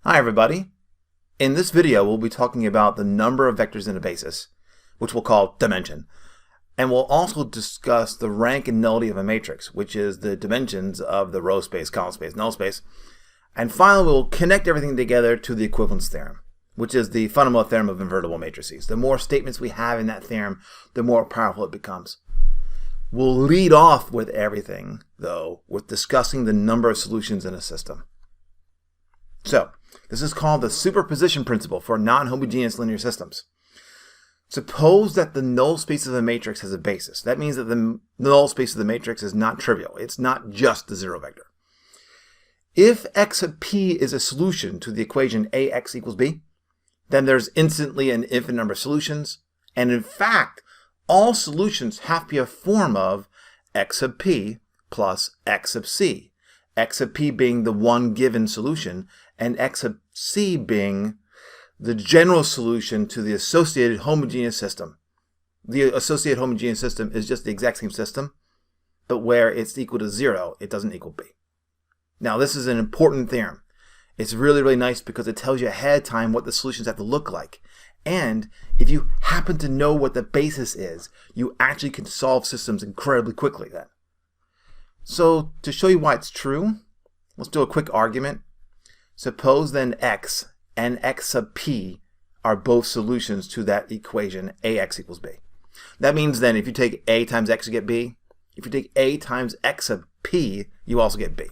Hi everybody. In this video we'll be talking about the number of vectors in a basis, which we'll call dimension. And we'll also discuss the rank and nullity of a matrix, which is the dimensions of the row space, column space, null space. And finally we'll connect everything together to the equivalence theorem, which is the fundamental theorem of invertible matrices. The more statements we have in that theorem, the more powerful it becomes. We'll lead off with everything, though, with discussing the number of solutions in a system. So, this is called the superposition principle for non-homogeneous linear systems. Suppose that the null space of a matrix has a basis. That means that the null space of the matrix is not trivial. It's not just the zero vector. If x of p is a solution to the equation ax equals b, then there's instantly an infinite number of solutions. And in fact, all solutions have to be a form of x of p plus x of c. X of p being the one given solution, and x of c being the general solution to the associated homogeneous system. The associated homogeneous system is just the exact same system, but where it's equal to 0, it doesn't equal b. Now this is an important theorem. It's really nice because it tells you ahead of time what the solutions have to look like. And if you happen to know what the basis is, you actually can solve systems incredibly quickly then. So to show you why it's true, let's do a quick argument. Suppose then x and x sub p are both solutions to that equation ax equals b. That means then if you take a times x, you get b. If you take a times x sub p, you also get b.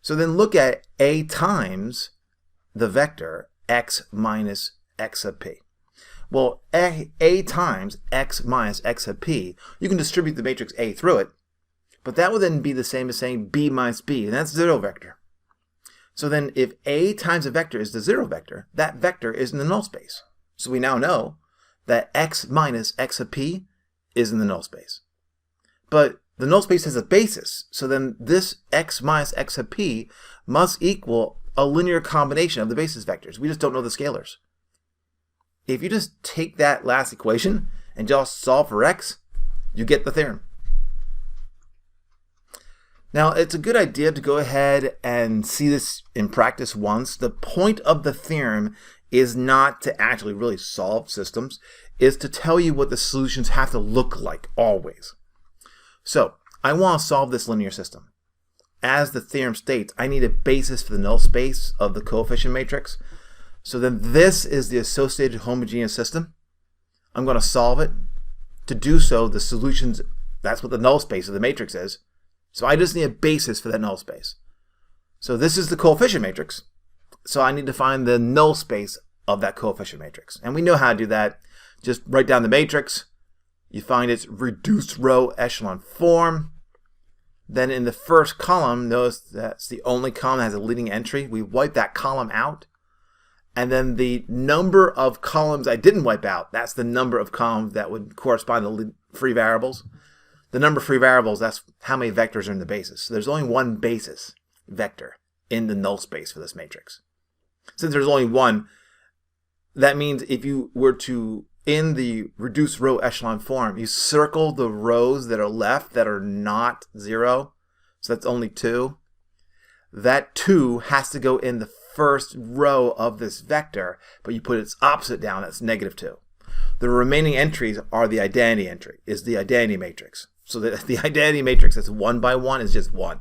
So then look at a times the vector x minus x sub p. Well, a times x minus x sub p, you can distribute the matrix A through it, but that would then be the same as saying b minus b, and that's zero vector. So then if a times a vector is the zero vector, that vector is in the null space. So we now know that x minus x sub p is in the null space. But the null space has a basis, so then this x minus x sub p must equal a linear combination of the basis vectors. We just don't know the scalars. If you just take that last equation and just solve for x, you get the theorem. Now, it's a good idea to go ahead and see this in practice once. The point of the theorem is not to actually really solve systems, is to tell you what the solutions have to look like always. So, I want to solve this linear system. As the theorem states, I need a basis for the null space of the coefficient matrix. So then this is the associated homogeneous system. I'm going to solve it. To do so, the solutions, that's what the null space of the matrix is. So I just need a basis for that null space. So this is the coefficient matrix. So I need to find the null space of that coefficient matrix. And we know how to do that. Just write down the matrix. You find its reduced row echelon form. Then in the first column, notice that's the only column that has a leading entry. We wipe that column out. And then the number of columns I didn't wipe out, that's the number of columns that would correspond to free variables. The number of free variables, that's how many vectors are in the basis. So there's only one basis vector in the null space for this matrix. Since there's only one, that means if you were to, in the reduced row echelon form, you circle the rows that are left that are not 0. So that's only 2. That 2 has to go in the first row of this vector, but you put its opposite down, that's negative 2. The remaining entries are the identity entry, is the identity matrix. So the identity matrix that's 1 by 1 is just 1.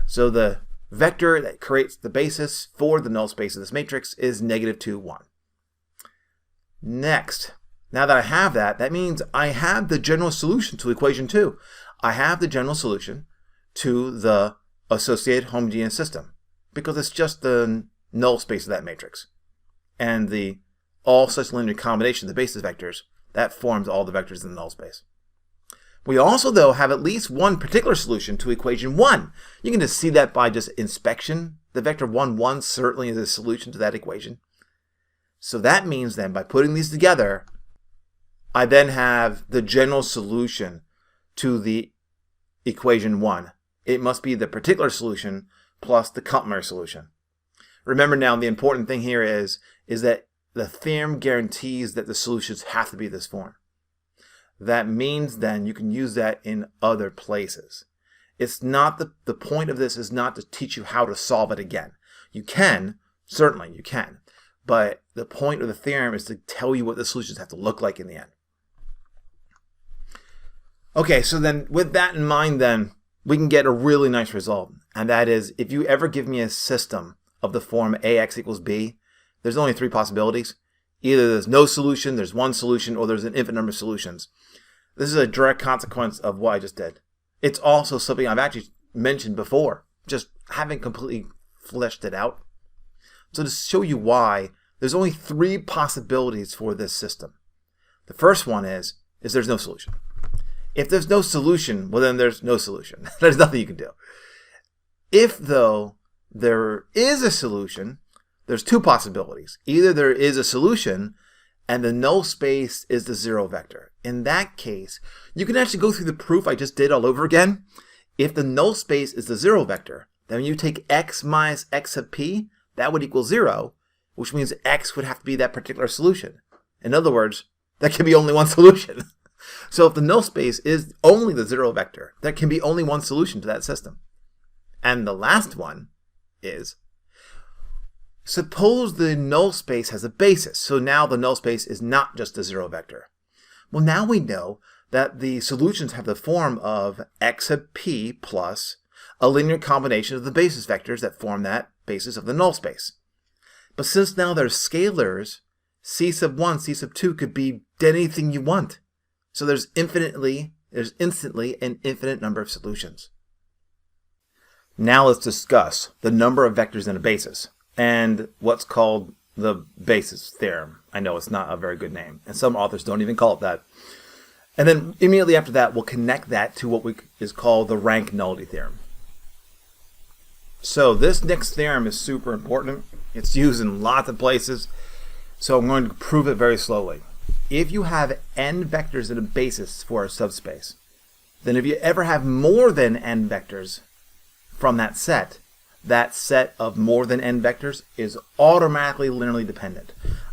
So the vector that creates the basis for the null space of this matrix is negative 2, 1. Next, now that I have that, that means I have the general solution to equation 2. I have the general solution to the associated homogeneous system because it's just the null space of that matrix. And the all such linear combination of the basis vectors, that forms all the vectors in the null space. We also, though, have at least one particular solution to equation 1. You can just see that by just inspection. The vector 1, 1 certainly is a solution to that equation. So that means then, by putting these together, I then have the general solution to the equation 1. It must be the particular solution plus the complementary solution. Remember now, the important thing here is that the theorem guarantees that the solutions have to be this form. That means then you can use that in other places. It's not the point of this is not to teach you how to solve it again. You can Certainly, you can. But the point of the theorem is to tell you what the solutions have to look like in the end. Okay, so then with that in mind, then we can get a really nice result. And that is, if you ever give me a system of the form AX equals B, there's only three possibilities. Either there's no solution, there's one solution, or there's an infinite number of solutions. This is a direct consequence of what I just did. It's also something I've actually mentioned before, just haven't completely fleshed it out. So to show you why, there's only three possibilities for this system. The first one is there's no solution. If there's no solution, well then there's no solution. There's nothing you can do. If, though, there is a solution, there's two possibilities. Either there is a solution and the null space is the zero vector. In that case, you can actually go through the proof I just did all over again. If the null space is the zero vector, then when you take x minus x sub p, that would equal 0, which means x would have to be that particular solution. In other words, there can be only one solution. So if the null space is only the zero vector, there can be only one solution to that system. And the last one is, suppose the null space has a basis. So now the null space is not just a zero vector. Well, now we know that the solutions have the form of x sub p plus a linear combination of the basis vectors that form that basis of the null space. But since now they're scalars, c sub 1, c sub 2 could be anything you want. So there's instantly an infinite number of solutions. Now let's discuss the number of vectors in a basis and what's called the basis theorem. I know it's not a very good name, and some authors don't even call it that. And then immediately after that, we'll connect that to what is called the rank nullity theorem. So this next theorem is super important. It's used in lots of places, so I'm going to prove it very slowly. If you have n vectors in a basis for a subspace, then if you ever have more than n vectors from that set of more than n vectors is automatically linearly dependent.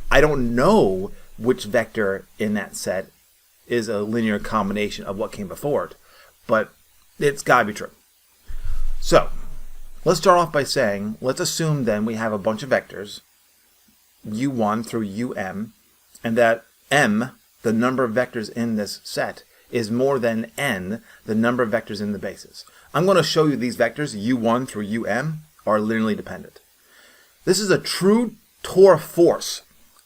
I don't know which vector in that set is a linear combination of what came before it, but it's got to be true. So let's start off by saying, let's assume then we have a bunch of vectors, u1 through um, and that m, the number of vectors in this set, is more than n, the number of vectors in the basis. I'm going to show you these vectors, u1 through um, are linearly dependent. This is a true tour force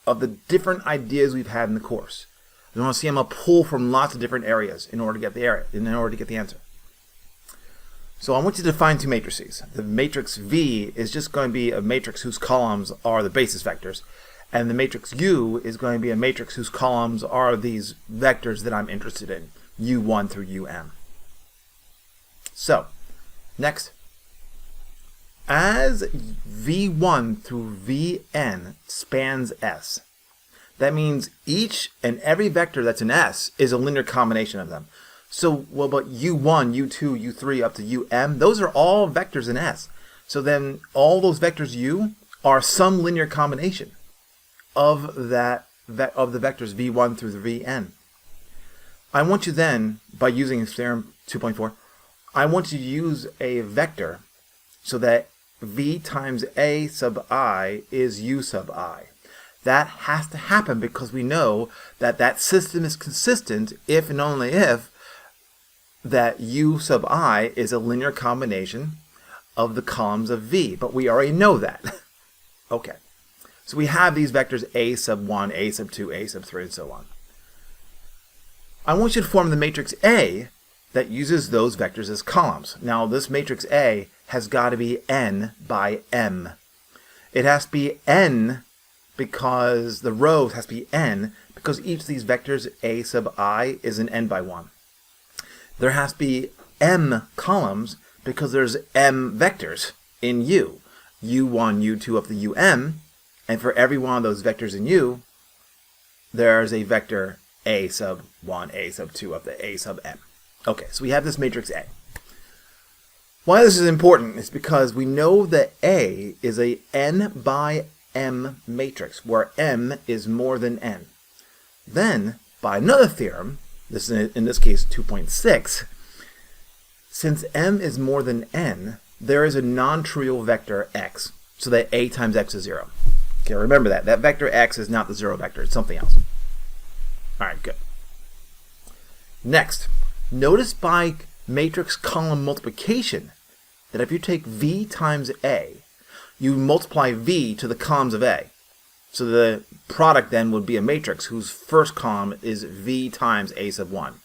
of the different ideas we've had in the course. You want to see I'm going to pull from lots of different areas in order to get the answer. So I want you to define two matrices. The matrix V is just going to be a matrix whose columns are the basis vectors, and the matrix U is going to be a matrix whose columns are these vectors that I'm interested in, u1 through um. So, next. As v1 through vn spans S, that means each and every vector that's in S is a linear combination of them. So what about u1, u2, u3 up to um? Those are all vectors in S. So then all those vectors u are some linear combination of the vectors v1 through the vn. I want you then, by using theorem 2.4, I want you to use a vector so that v times a sub I is u sub I. That has to happen because we know that that system is consistent if and only if that u sub I is a linear combination of the columns of v. But we already know that. Okay. So we have these vectors a sub 1, a sub 2, a sub 3, and so on. I want you to form the matrix A that uses those vectors as columns. Now this matrix A has got to be n by m. It has to be n because the rows has to be n because each of these vectors a sub I is an n by 1. There has to be m columns because there's m vectors in u. u1, u2 up to um, and for every one of those vectors in u, there's a vector a sub 1, a sub 2 up to a sub m. Okay, so we have this matrix A. Why this is important is because we know that A is a n by m matrix, where m is more than n. Then, by another theorem, this is in this case 2.6, since m is more than n, there is a non-trivial vector x so that A times X is 0. Okay, remember that. That vector X is not the 0 vector. It's something else. All right, good. Next, notice by matrix column multiplication that if you take V times A, you multiply V to the columns of A. So the product then would be a matrix whose first column is V times A sub 1,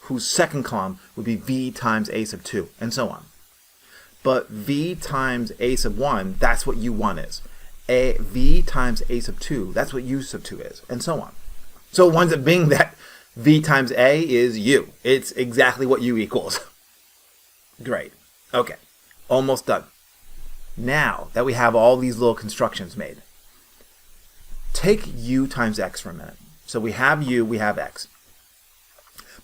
whose second column would be V times A sub 2, and so on. But V times A sub 1, that's what U1 is. V times A sub 2, that's what U sub 2 is, and so on. So it winds up being that V times A is U. It's exactly what U equals. Great. Okay. Almost done. Now that we have all these little constructions made, take U times X for a minute. So we have U, we have X.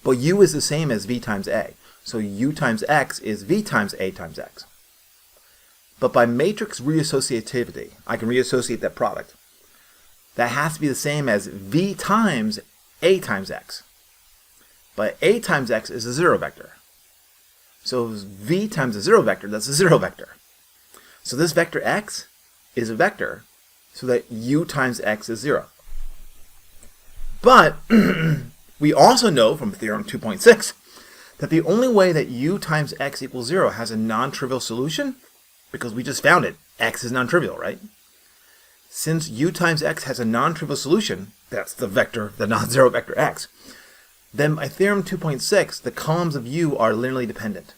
But U is the same as V times A. So U times X is V times A times X. But by matrix reassociativity, I can reassociate that product. That has to be the same as V times A times X. But A times X is a 0 vector. So V times a 0 vector, that's a 0 vector. So this vector X is a vector so that U times X is 0. But we also know from theorem 2.6 that the only way that U times X equals 0 has a non-trivial solution, because we just found it, X is non-trivial, right? Since U times X has a non-trivial solution, that's the vector, the non-zero vector X, then by theorem 2.6, the columns of U are linearly dependent.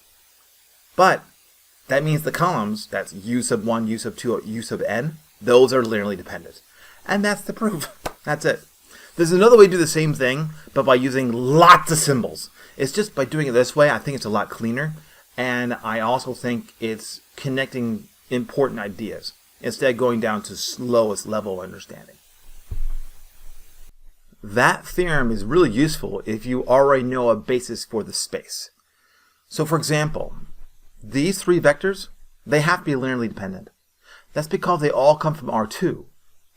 But that means the columns, that's U sub 1, U sub 2, U sub n, those are linearly dependent. And that's the proof. That's it. There's another way to do the same thing, but by using lots of symbols. It's just by doing it this way, I think it's a lot cleaner. And I also think it's connecting important ideas instead of going down to slowest level understanding. That theorem is really useful if you already know a basis for the space. So for example, these three vectors, they have to be linearly dependent. That's because they all come from R2.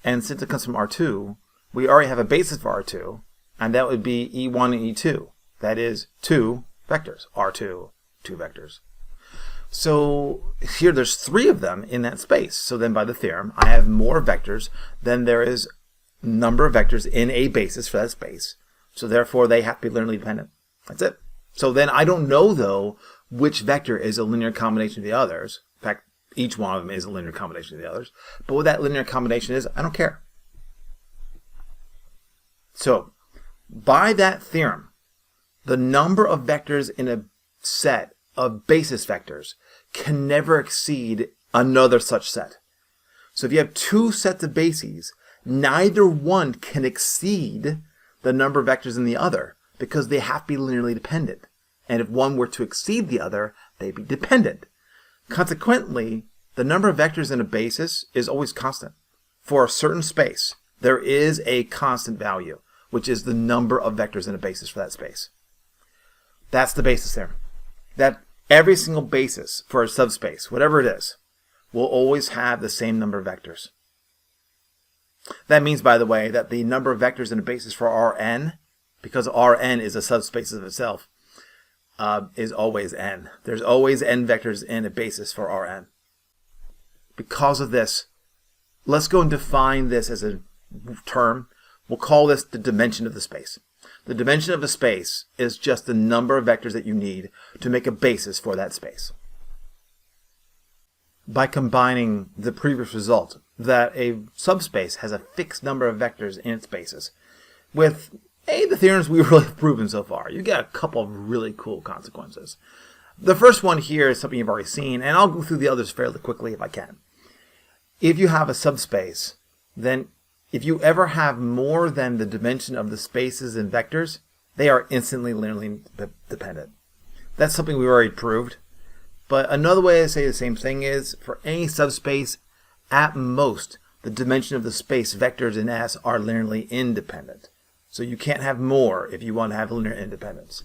And since it comes from R2, we already have a basis for R2, and that would be E1 and E2. That is 2 vectors, R2, 2 vectors. So here there's 3 of them in that space. So then by the theorem, I have more vectors than there is number of vectors in a basis for that space. So therefore they have to be linearly dependent. That's it. So then I don't know though which vector is a linear combination of the others. In fact, each one of them is a linear combination of the others. But what that linear combination is, I don't care. So by that theorem, the number of vectors in a set of basis vectors can never exceed another such set. So if you have 2 sets of bases, neither one can exceed the number of vectors in the other because they have to be linearly dependent. And if one were to exceed the other, they'd be dependent. Consequently, the number of vectors in a basis is always constant. For a certain space, there is a constant value, which is the number of vectors in a basis for that space. That's the basis theorem. That every single basis for a subspace, whatever it is, will always have the same number of vectors. That means, by the way, that the number of vectors in a basis for Rn, because Rn is a subspace of itself, is always n. There's always n vectors in a basis for Rn. Because of this, let's go and define this as a term. We'll call this the dimension of the space. The dimension of a space is just the number of vectors that you need to make a basis for that space. By combining the previous result, that a subspace has a fixed number of vectors in its basis, with the theorems we've really proven so far, you get a couple of really cool consequences. The first one here is something you've already seen, and I'll go through the others fairly quickly if I can. If you have a subspace, then if you ever have more than the dimension of the spaces and vectors, they are instantly linearly dependent. That's something we already proved. But another way to say the same thing is, for any subspace, at most, the dimension of the space vectors in S are linearly independent. So you can't have more if you want to have linear independence.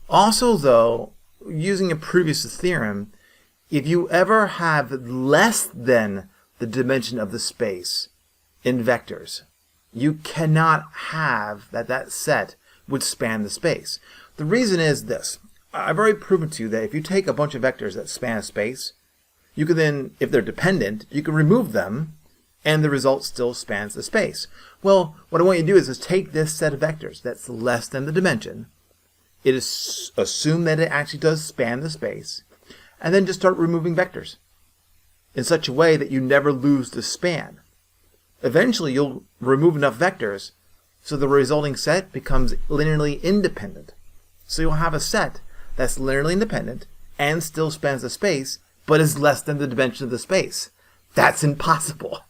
Also, though, using a previous theorem, if you ever have less than the dimension of the space in vectors, you cannot have that set would span the space. The reason is this. I've already proven to you that if you take a bunch of vectors that span a space, you can then, if they're dependent, you can remove them and the result still spans the space. Well, what I want you to do is take this set of vectors that's less than the dimension. It is assume that it actually does span the space, and then just start removing vectors in such a way that you never lose the span. Eventually, you'll remove enough vectors so the resulting set becomes linearly independent. So you'll have a set that's linearly independent and still spans the space, but is less than the dimension of the space. That's impossible.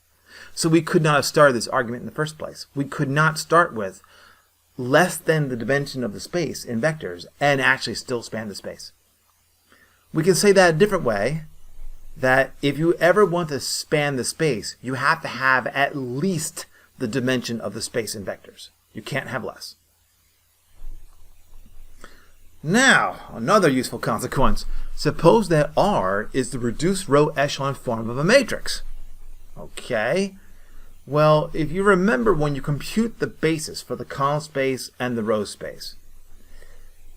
So we could not have started this argument in the first place. We could not start with less than the dimension of the space in vectors and actually still span the space. We can say that a different way, that if you ever want to span the space, you have to have at least the dimension of the space in vectors. You can't have less. Now, another useful consequence. Suppose that R is the reduced row echelon form of a matrix. Okay. Well, if you remember when you compute the basis for the column space and the row space,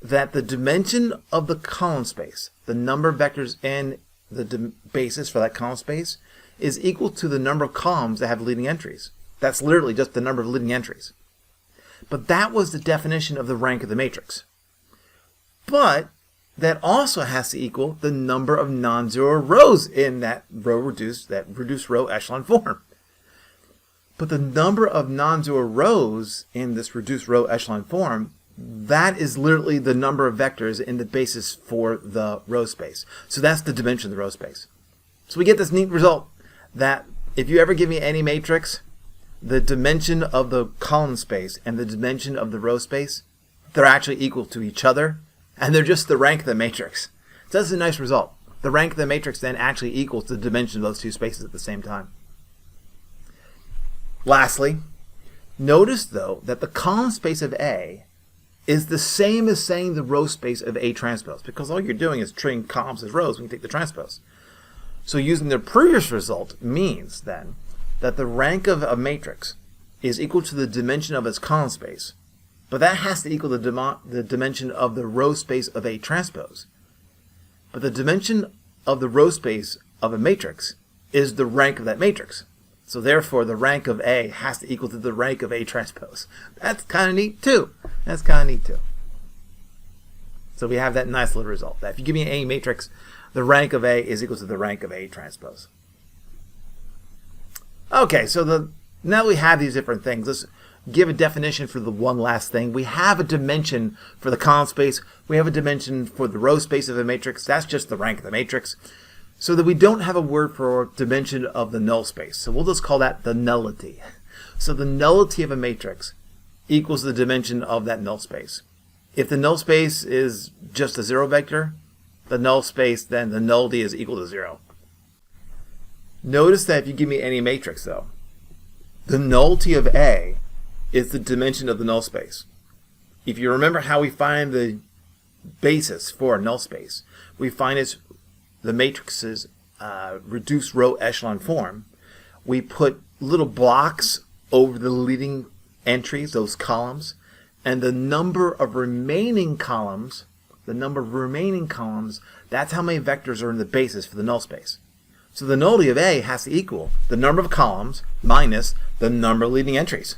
that the dimension of the column space, the number of vectors in the basis for that column space, is equal to the number of columns that have leading entries. That's literally just the number of leading entries. But that was the definition of the rank of the matrix. But that also has to equal the number of non-zero rows in that reduced row echelon form. But the number of non-zero rows in this reduced row echelon form, that is literally the number of vectors in the basis for the row space. So that's the dimension of the row space. So we get this neat result that if you ever give me any matrix, the dimension of the column space and the dimension of the row space, they're actually equal to each other, and they're just the rank of the matrix. So that's a nice result. The rank of the matrix then actually equals the dimension of those two spaces at the same time. Lastly, notice though that the column space of A is the same as saying the row space of A transpose, because all you're doing is treating columns as rows when you take the transpose. So using the previous result means then that the rank of a matrix is equal to the dimension of its column space, but that has to equal the dimension of the row space of A transpose. But the dimension of the row space of a matrix is the rank of that matrix. So therefore, the rank of A has to equal to the rank of A transpose. That's kind of neat too. So we have that nice little result, that if you give me an A matrix, the rank of A is equal to the rank of A transpose. Okay, so now we have these different things. Let's give a definition for the one last thing. We have a dimension for the column space. We have a dimension for the row space of a matrix. That's just the rank of the matrix. So that we don't have a word for dimension of the null space. So we'll just call that the nullity. So the nullity of a matrix equals the dimension of that null space. If the null space is just a zero vector, the null space, then the nullity is equal to 0. Notice that if you give me any matrix though, the nullity of A is the dimension of the null space. If you remember how we find the basis for a null space, we find the matrix's reduced row echelon form. We put little blocks over the leading entries, those columns, and the number of remaining columns, that's how many vectors are in the basis for the null space. So the nullity of A has to equal the number of columns minus the number of leading entries.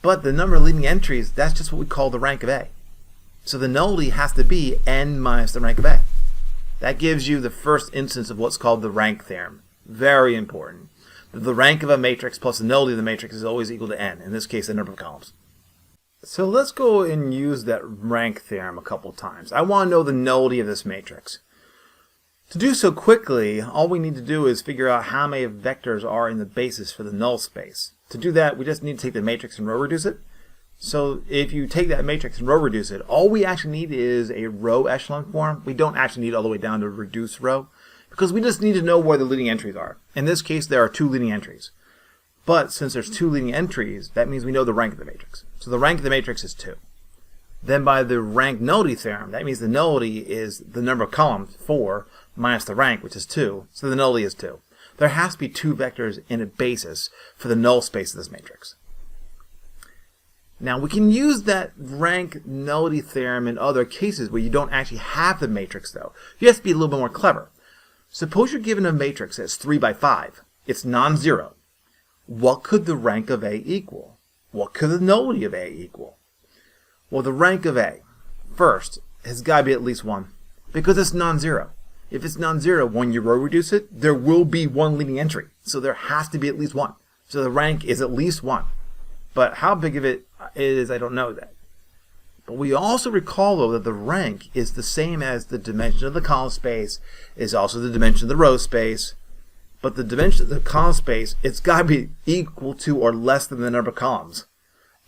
But the number of leading entries, that's just what we call the rank of A. So the nullity has to be n minus the rank of A. That gives you the first instance of what's called the rank theorem. Very important. The rank of a matrix plus the nullity of the matrix is always equal to n, in this case the number of columns. So let's go and use that rank theorem a couple times. I want to know the nullity of this matrix. To do so quickly, all we need to do is figure out how many vectors are in the basis for the null space. To do that, we just need to take the matrix and row reduce it. So if you take that matrix and row reduce it, all we actually need is a row echelon form. We don't actually need all the way down to reduce row, because we just need to know where the leading entries are. In this case, there are 2 leading entries. But since there's 2 leading entries, that means we know the rank of the matrix. So the rank of the matrix is 2. Then by the rank nullity theorem, that means the nullity is the number of columns, 4, minus the rank, which is 2. So the nullity is 2. There has to be 2 vectors in a basis for the null space of this matrix. Now we can use that rank nullity theorem in other cases where you don't actually have the matrix though. You have to be a little bit more clever. Suppose you're given a matrix that's 3 by 5. It's non-zero. What could the rank of A equal? What could the nullity of A equal? Well, the rank of A, first, has got to be at least 1, because it's non-zero. If it's non-zero, when you row reduce it, there will be one leading entry. So there has to be at least 1. So the rank is at least 1. But how big of it is, I don't know that. But we also recall, though, that the rank is the same as the dimension of the column space, is also the dimension of the row space. But the dimension of the column space, it's got to be equal to or less than the number of columns.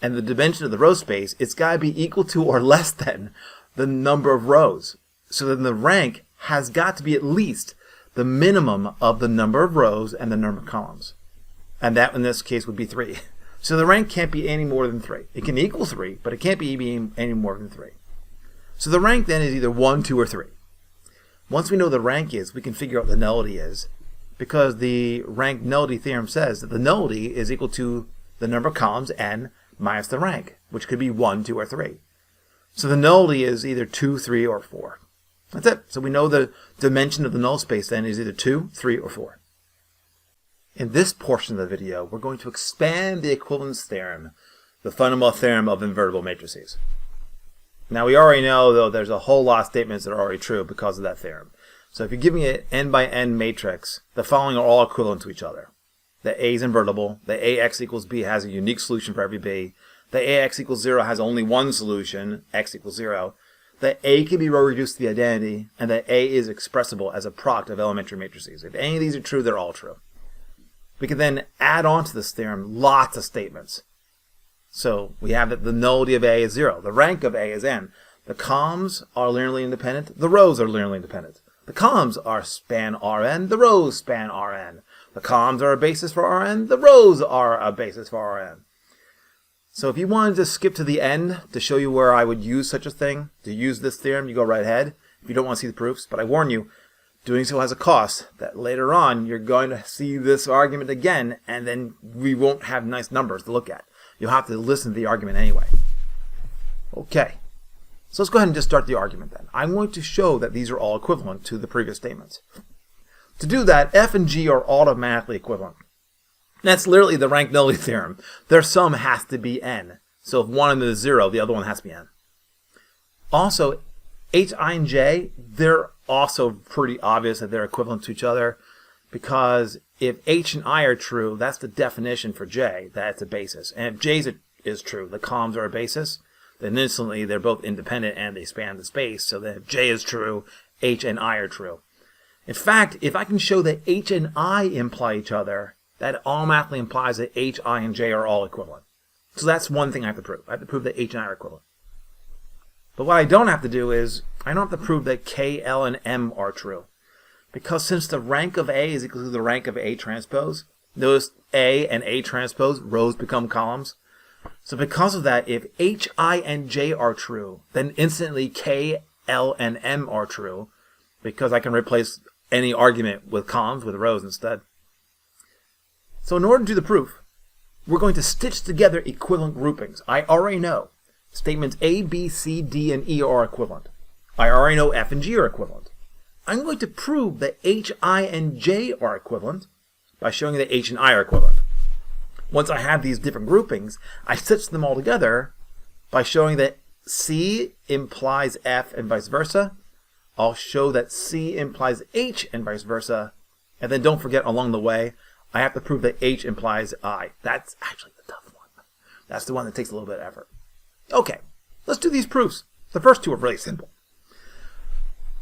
And the dimension of the row space, it's got to be equal to or less than the number of rows. So then the rank has got to be at least the minimum of the number of rows and the number of columns. And that in this case would be 3. So the rank can't be any more than 3. It can equal 3, but it can't be any more than 3. So the rank then is either 1, 2, or 3. Once we know the rank is, we can figure out what the nullity is, because the rank nullity theorem says that the nullity is equal to the number of columns n minus the rank, which could be 1, 2, or 3. So the nullity is either 2, 3, or 4. That's it. So we know the dimension of the null space then is either 2, 3, or 4. In this portion of the video, we're going to expand the equivalence theorem, the fundamental theorem of invertible matrices. Now we already know, though, there's a whole lot of statements that are already true because of that theorem. So if you're giving it n by n matrix, the following are all equivalent to each other. The A is invertible, the AX equals B has a unique solution for every B, the AX equals 0 has only one solution, x equals 0, the A can be row reduced to the identity, and the A is expressible as a product of elementary matrices. If any of these are true, they're all true. We can then add on to this theorem lots of statements. So we have that the nullity of A is 0. The rank of A is n. The columns are linearly independent. The rows are linearly independent. The columns are span Rn. The rows span Rn. The columns are a basis for Rn. The rows are a basis for Rn. So if you wanted to skip to the end to show you where I would use such a thing, to use this theorem, you go right ahead if you don't want to see the proofs. But I warn you, doing so has a cost, that later on you're going to see this argument again, and then we won't have nice numbers to look at. You'll have to listen to the argument anyway. Okay, so let's go ahead and just start the argument then. I'm going to show that these are all equivalent to the previous statements. To do that, F and G are automatically equivalent. That's literally the rank nullity theorem. Their sum has to be n. So if one of them is 0, the other one has to be n. Also, H, I, and J, they're also pretty obvious that they're equivalent to each other, because if H and I are true, that's the definition for J, that it's a basis. And if J is true, the columns are a basis, then instantly they're both independent and they span the space. So then if J is true, H and I are true. In fact, if I can show that H and I imply each other, that automatically implies that H, I, and J are all equivalent. So that's one thing I have to prove. I have to prove that H and I are equivalent. But what I don't have to do is, I don't have to prove that K, L, and M are true. Because since the rank of A is equal to the rank of A transpose, notice A and A transpose, rows become columns. So because of that, if H, I, and J are true, then instantly K, L, and M are true, because I can replace any argument with columns with rows instead. So in order to do the proof, we're going to stitch together equivalent groupings. I already know statements A, B, C, D, and E are equivalent. I already know F and G are equivalent. I'm going to prove that H, I, and J are equivalent by showing that H and I are equivalent. Once I have these different groupings, I stitch them all together by showing that C implies F and vice versa. I'll show that C implies H and vice versa. And then don't forget, along the way, I have to prove that H implies I. That's actually the tough one. That's the one that takes a little bit of effort. Okay, let's do these proofs. The first two are really simple.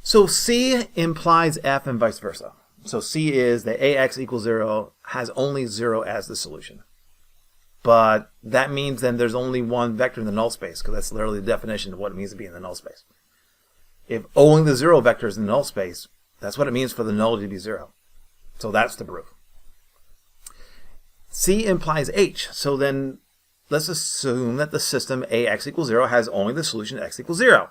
So C implies F and vice versa. So C is that AX equals 0 has only 0 as the solution. But that means then there's only one vector in the null space, because that's literally the definition of what it means to be in the null space. If only the 0 vector is in the null space, that's what it means for the nullity to be 0. So that's the proof. C implies H. So then let's assume that the system AX equals 0 has only the solution x equals 0.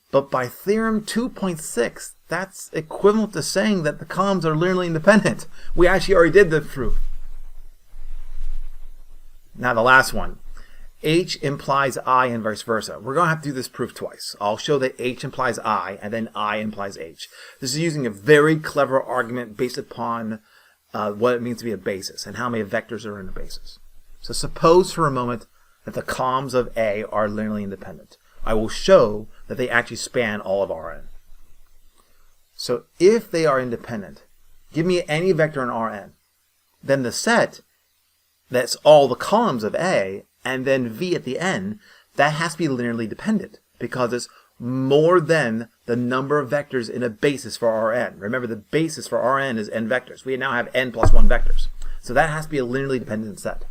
But by theorem 2.6, that's equivalent to saying that the columns are linearly independent. We actually already did the proof. Now the last one. H implies I and vice versa. We're going to have to do this proof twice. I'll show that H implies I and then I implies H. This is using a very clever argument based upon what it means to be a basis and how many vectors are in a basis. So suppose for a moment that the columns of A are linearly independent. I will show that they actually span all of Rn. So if they are independent, give me any vector in Rn. Then the set, that's all the columns of A, and then V at the end, that has to be linearly dependent because it's more than the number of vectors in a basis for Rn. Remember, the basis for Rn is n vectors. We now have n plus 1 vectors. So that has to be a linearly dependent set.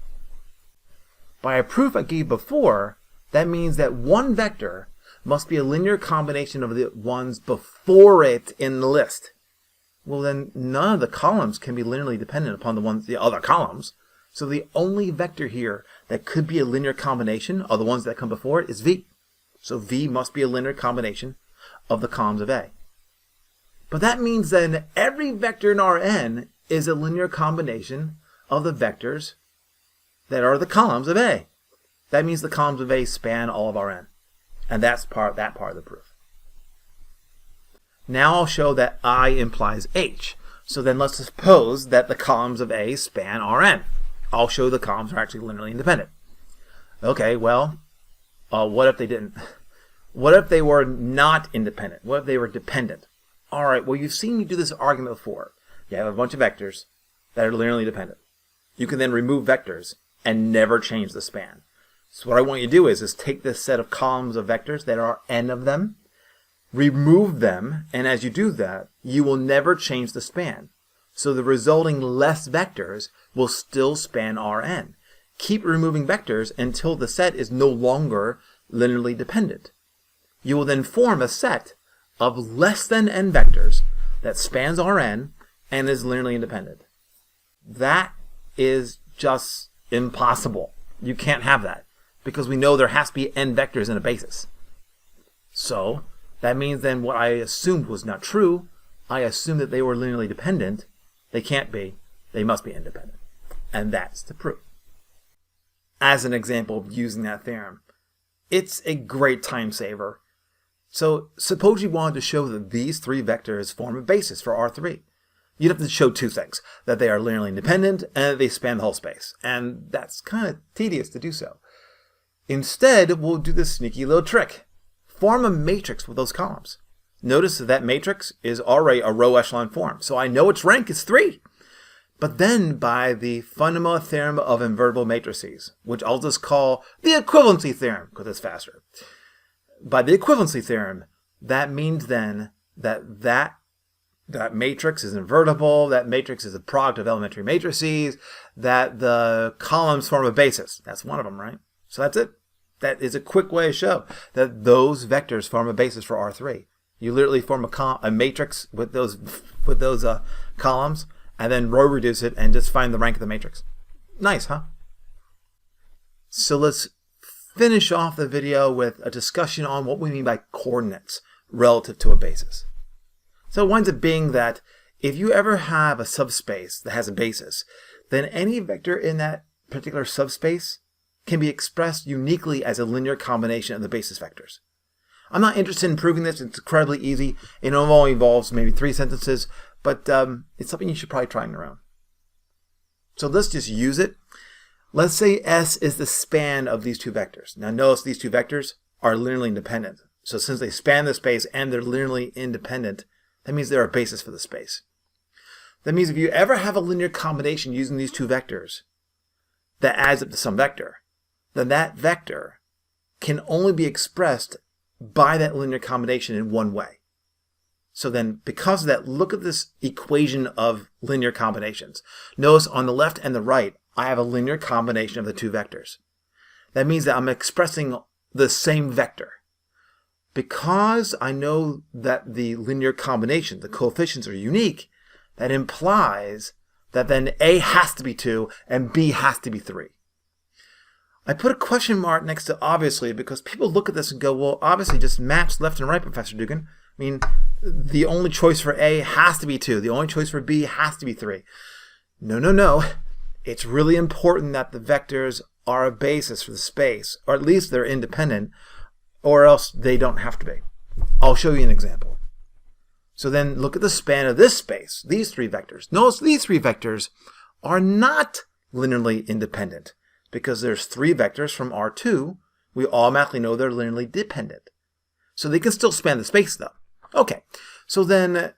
By a proof I gave before, that means that one vector must be a linear combination of the ones before it in the list. Well, then none of the columns can be linearly dependent upon the other columns. So the only vector here that could be a linear combination of the ones that come before it is V. So V must be a linear combination of the columns of A. But that means then every vector in Rn is a linear combination of the vectors that are the columns of A. That means the columns of A span all of Rn. And that's that part of the proof. Now I'll show that I implies H. So then let's suppose that the columns of A span Rn. I'll show the columns are actually linearly independent. Okay, well, what if they didn't? What if they were not independent? What if they were dependent? All right, well, you've seen me do this argument before. You have a bunch of vectors that are linearly dependent. You can then remove vectors and never change the span. So what I want you to do is take this set of columns of vectors, that are n of them, remove them, and as you do that, you will never change the span. So the resulting less vectors will still span Rn. Keep removing vectors until the set is no longer linearly dependent. You will then form a set of less than n vectors that spans Rn and is linearly independent. That is just impossible. You can't have that because we know there has to be n vectors in a basis. So that means then what I assumed was not true. I assumed that they were linearly dependent. They can't be. They must be independent. And that's the proof. As an example of using that theorem, it's a great time saver. So suppose you wanted to show that these three vectors form a basis for R3. You'd have to show two things, that they are linearly independent and that they span the whole space. And that's kind of tedious to do so. Instead, we'll do this sneaky little trick. Form a matrix with those columns. Notice that matrix is already a row echelon form, so I know its rank is 3. But then by the fundamental theorem of invertible matrices, which I'll just call the equivalency theorem, because it's faster. By the equivalency theorem, that means then that matrix is invertible, that matrix is a product of elementary matrices, that the columns form a basis. That's one of them, right? So that's it. That is a quick way to show that those vectors form a basis for R3. You literally form a matrix with those columns, and then row reduce it and just find the rank of the matrix. Nice, huh? So let's finish off the video with a discussion on what we mean by coordinates relative to a basis. So it winds up being that if you ever have a subspace that has a basis, then any vector in that particular subspace can be expressed uniquely as a linear combination of the basis vectors. I'm not interested in proving this. It's incredibly easy. It only involves maybe 3 sentences, but it's something you should probably try on your own. So let's just use it. Let's say S is the span of these two vectors. Now notice these two vectors are linearly independent. So since they span the space and they're linearly independent, that means they're a basis for the space. That means if you ever have a linear combination using these two vectors that adds up to some vector, then that vector can only be expressed by that linear combination in one way. So then, because of that, look at this equation of linear combinations. Notice on the left and the right, I have a linear combination of the two vectors. That means that I'm expressing the same vector. Because I know that the linear combination, the coefficients are unique, that implies that then A has to be 2 and B has to be 3. I put a question mark next to obviously because people look at this and go, well, obviously just maps left and right, Professor Dugan. I mean, the only choice for A has to be 2. The only choice for B has to be 3. No. It's really important that the vectors are a basis for the space, or at least they're independent, or else they don't have to be. I'll show you an example. So then look at the span of this space, these three vectors. Notice these three vectors are not linearly independent because there's three vectors from R2. We automatically know they're linearly dependent. So they can still span the space though. Okay, so then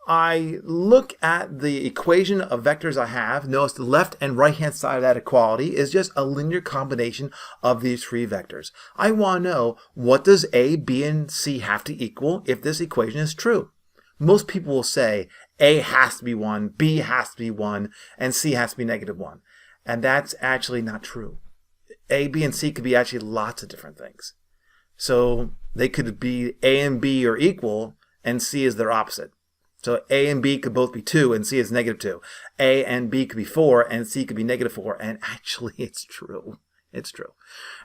I look at the equation of vectors I have. Notice the left and right hand side of that equality is just a linear combination of these three vectors. I want to know, what does A, B, and C have to equal if this equation is true? Most people will say A has to be 1, B has to be 1, and C has to be -1. And that's actually not true. A, B, and C could be actually lots of different things. So they could be A and B are equal, and C is their opposite. So A and B could both be 2 and C is -2. A and B could be 4 and C could be -4. And actually it's true. It's true.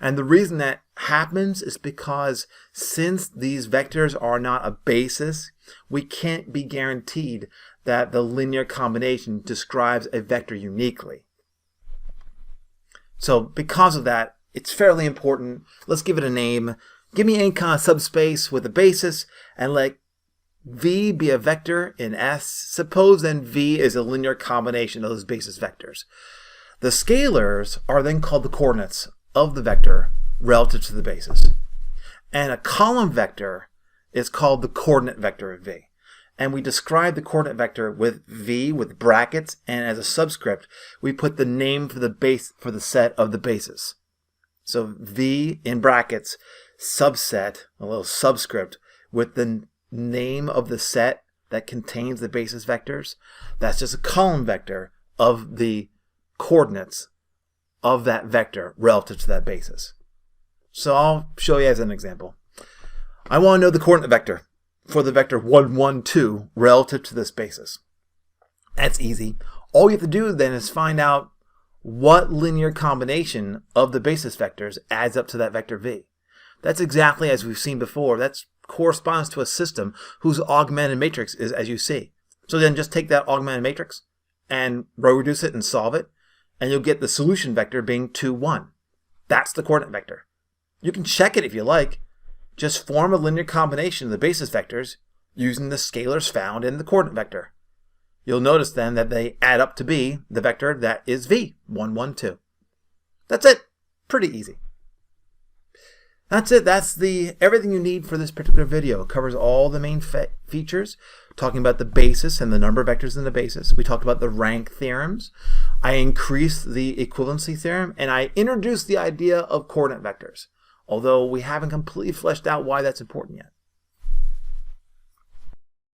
And the reason that happens is because since these vectors are not a basis, we can't be guaranteed that the linear combination describes a vector uniquely. So because of that, it's fairly important. Let's give it a name. Give me any kind of subspace with a basis and let V be a vector in S. Suppose then V is a linear combination of those basis vectors. The scalars are then called the coordinates of the vector relative to the basis. And a column vector is called the coordinate vector of V. And we describe the coordinate vector with V with brackets, and as a subscript, we put the name for the base for the set of the basis. So V in brackets, subset, a little subscript with the name of the set that contains the basis vectors. That's just a column vector of the coordinates of that vector relative to that basis. So I'll show you as an example. I want to know the coordinate vector for the vector 1, 1, 2 relative to this basis. That's easy. All you have to do then is find out what linear combination of the basis vectors adds up to that vector V. That's exactly as we've seen before. That's corresponds to a system whose augmented matrix is as you see. So then just take that augmented matrix and row reduce it and solve it, and you'll get the solution vector being 2, 1. That's the coordinate vector. You can check it if you like. Just form a linear combination of the basis vectors using the scalars found in the coordinate vector. You'll notice then that they add up to be the vector that is V, 1, 1, 2. That's it. Pretty easy. That's it. That's everything you need for this particular video. It covers all the main features, talking about the basis and the number of vectors in the basis. We talked about the rank theorems. I increased the equivalency theorem, and I introduced the idea of coordinate vectors, although we haven't completely fleshed out why that's important yet.